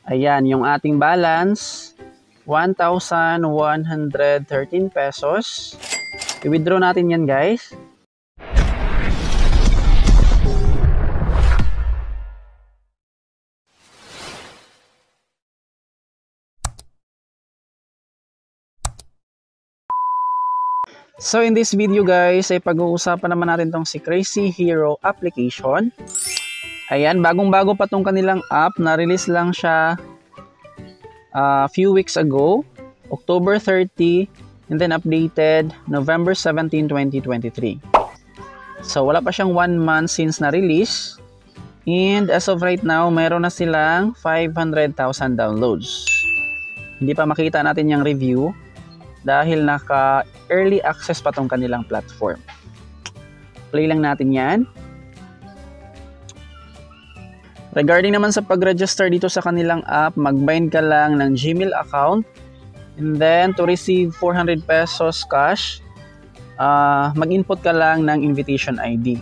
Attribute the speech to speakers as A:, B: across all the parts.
A: Ayan, yung ating balance, 1,113 pesos. I-withdraw natin yan, guys. So in this video guys, ay pag-uusapan naman natin tong si Crazy Hero application. Ayan, bagong-bago pa tong kanilang app. Na-release lang siya few weeks ago, October 30, and then updated November 17, 2023. So wala pa siyang 1 month since na-release. And as of right now, mayroon na silang 500,000 downloads. Hindi pa makita natin yung review dahil naka-early access pa tong kanilang platform. Play lang natin yan. Regarding naman sa pag-register dito sa kanilang app, mag-bind ka lang ng Gmail account. And then, to receive 400 pesos cash, mag-input ka lang ng invitation ID.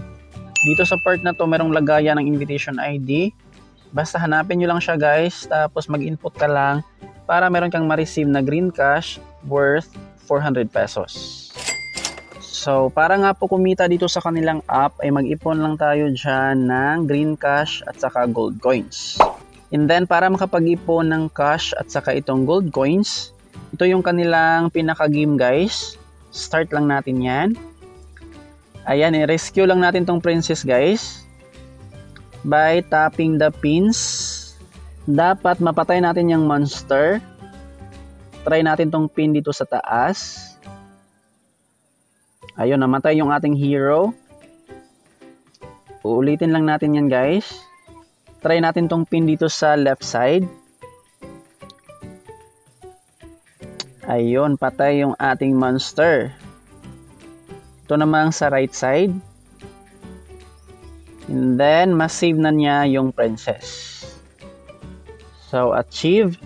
A: Dito sa part na to, merong lagayan ng invitation ID. Basta hanapin nyo lang siya guys, tapos mag-input ka lang para meron kang ma-receive na green cash worth 400 pesos. So, para nga po kumita dito sa kanilang app, ay mag-ipon lang tayo dyan ng green cash at saka gold coins. And then, para makapag-ipon ng cash at saka itong gold coins, ito yung kanilang pinaka-game guys. Start lang natin yan. Ayan, i-rescue lang natin tong princess guys by tapping the pins. Dapat mapatay natin yung monster. Try natin tong pin dito sa taas. Ayun, namatay yung ating hero. Uulitin lang natin yan guys. Try natin tong pin dito sa left side. Ayun, patay yung ating monster. Ito namang sa right side. And then, ma-save na niya yung princess. So, achieve.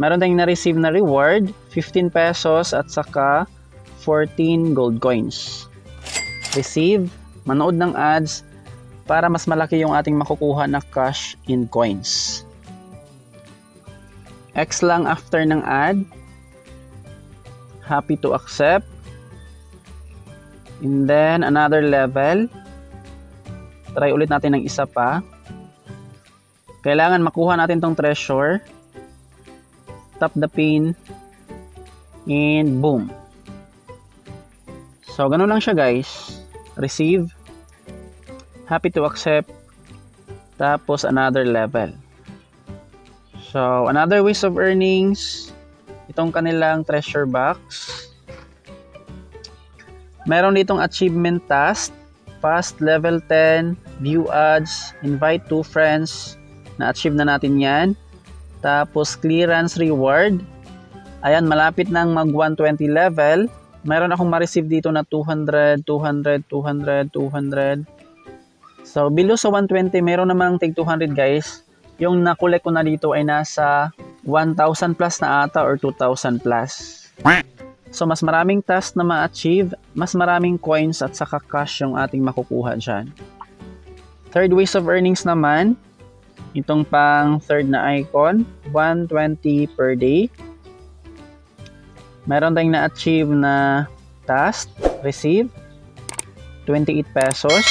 A: Meron tayong na-receive na reward, 15 pesos at saka 14 gold coins. Receive, manood ng ads para mas malaki yung ating makukuha na cash in coins. X lang after ng ad. Happy to accept. And then another level. Try ulit natin ng isa pa. Kailangan makuha natin tong treasure. Tap the pin. And boom. So, ganun lang siya guys. Receive. Happy to accept. Tapos, another level. So, another ways of earnings. Itong kanilang treasure box. Meron ditong achievement task. Past level 10. View ads. Invite 2 friends. Na-achieve na natin yan. Tapos, clearance reward. Ayan, malapit nang mag 120 level. Meron akong ma-receive dito na 200, 200, 200, 200. So, below sa 120, meron namang tig 200 guys. Yung nakulek ko na dito ay nasa 1,000 plus na ata or 2,000 plus. So, mas maraming task na ma-achieve, mas maraming coins at saka cash yung ating makukuha dyan. Third ways of earnings naman, itong pang third na icon, 120 per day. Meron tayong na-achieve na task, receive, 28 pesos.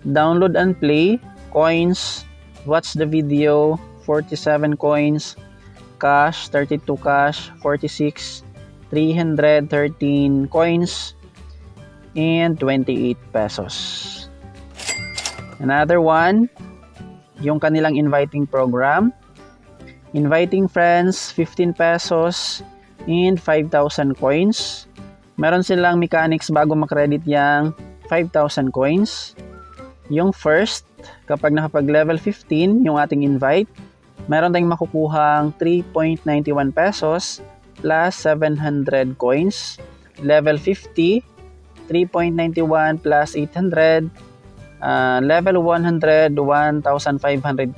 A: Download and play, coins, watch the video, 47 coins, cash, 32 cash, 46, 313 coins, and 28 pesos. Another one, yung kanilang inviting program. Inviting friends, 15 pesos, and 5,000 coins. Meron silang mechanics bago makredit yung 5,000 coins. Yung first, kapag nakapag level 15, yung ating invite, meron tayong makukuhang 3.91 pesos plus 700 coins. Level 50, 3.91 plus 800. Level 100, 1,500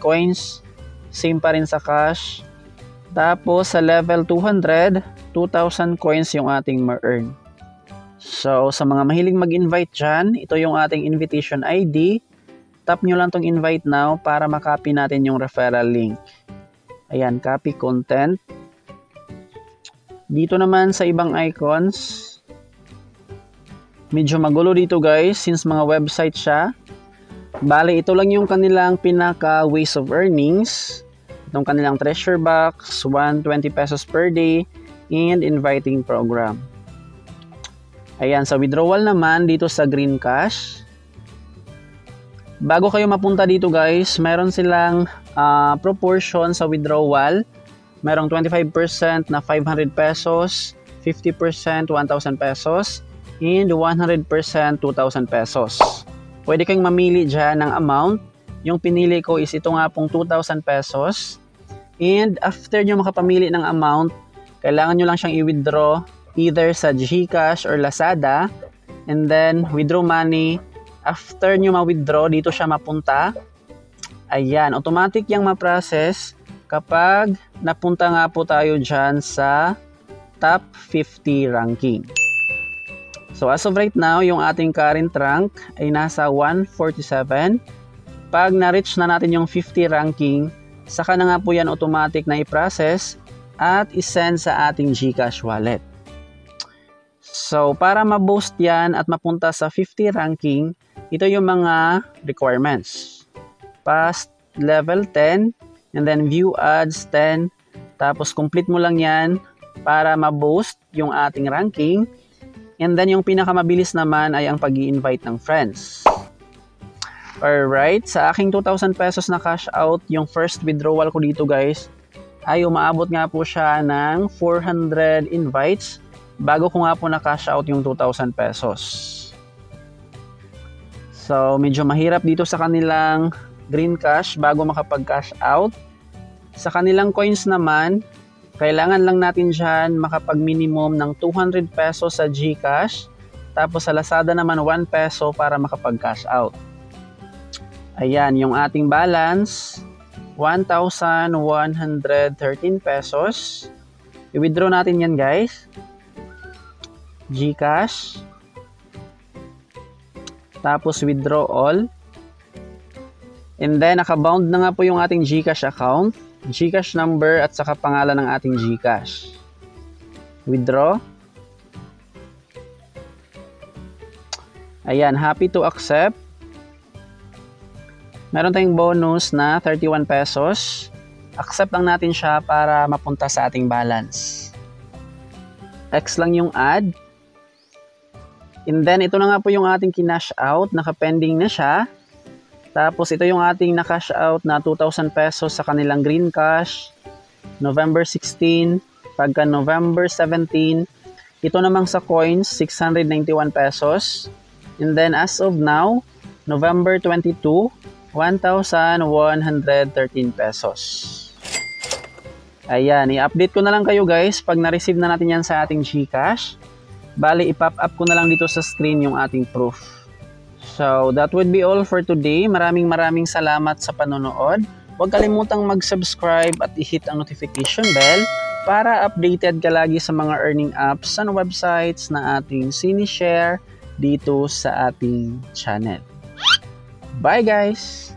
A: coins. Same pa rin sa cash. Tapos sa level 200, 2,000 coins yung ating ma-earn. So sa mga mahilig mag-invite dyan, ito yung ating invitation ID. Tap nyo lang tong invite now para makopy natin yung referral link. Ayan, copy content. Dito naman sa ibang icons, medyo magulo dito guys since mga website siya. Bale, ito lang yung kanilang pinaka ways of earnings. Itong kanilang treasure box, 120 pesos per day, and inviting program. Ayan, sa withdrawal naman dito sa Green Cash. Bago kayo mapunta dito guys, meron silang proportion sa withdrawal. Merong 25% na 500 pesos, 50% 1,000 pesos, and 100% 2,000 pesos. Pwede kayong mamili dyan ng amount. Yung pinili ko is ito nga pong 2,000 pesos. And after nyo makapamili ng amount, kailangan nyo lang siyang i-withdraw either sa GCash or Lazada. And then, withdraw money. After nyo ma-withdraw, dito siya mapunta. Ayan, automatic yung ma-process kapag napunta nga po tayo dyan sa top 50 ranking. So, as of right now, yung ating current rank ay nasa 147. Pag na-reach na natin yung 50 ranking, saka na nga po yan automatic na i-process at i-send sa ating GCash wallet. So, para ma-boost yan at mapunta sa 50 ranking, ito yung mga requirements. Pass level 10, and then view ads 10, tapos complete mo lang yan para ma-boost yung ating ranking. And then yung pinakamabilis naman ay ang pag-i-invite ng friends. Alright, sa aking 2,000 pesos na cash out, yung first withdrawal ko dito guys, ay umaabot nga po siya ng 400 invites bago ko nga po na cash out yung 2,000 pesos. So, medyo mahirap dito sa kanilang Green Cash bago makapag-cash out. Sa kanilang coins naman, kailangan lang natin dyan makapag-minimum ng 200 pesos sa GCash, tapos sa Lazada naman 1 peso para makapag-cash out. Ayan, yung ating balance, 1,113 pesos. I-withdraw natin yan guys. GCash. Tapos withdraw all. And then, nakabound na nga po yung ating GCash account. GCash number at saka pangalan ng ating GCash. Withdraw. Ayan, happy to accept. Meron tayong bonus na 31 pesos. Accept lang natin siya para mapunta sa ating balance. X lang yung add. And then, ito na nga po yung ating kinash out. Nakapending na siya. Tapos, ito yung ating na-cash out na 2,000 pesos sa kanilang Green Cash. November 16. Pagka November 17. Ito namang sa coins, 691 pesos. And then, as of now, November 22, 1,113 pesos. Ayan, i-update ko na lang kayo guys pag na-receive na natin yan sa ating GCash. Bali, i-pop up ko na lang dito sa screen yung ating proof. So, that would be all for today. Maraming salamat sa panonood. Huwag kalimutang mag-subscribe at i-hit ang notification bell para updated ka lagi sa mga earning apps and websites na ating sinishare dito sa ating channel. Bye guys!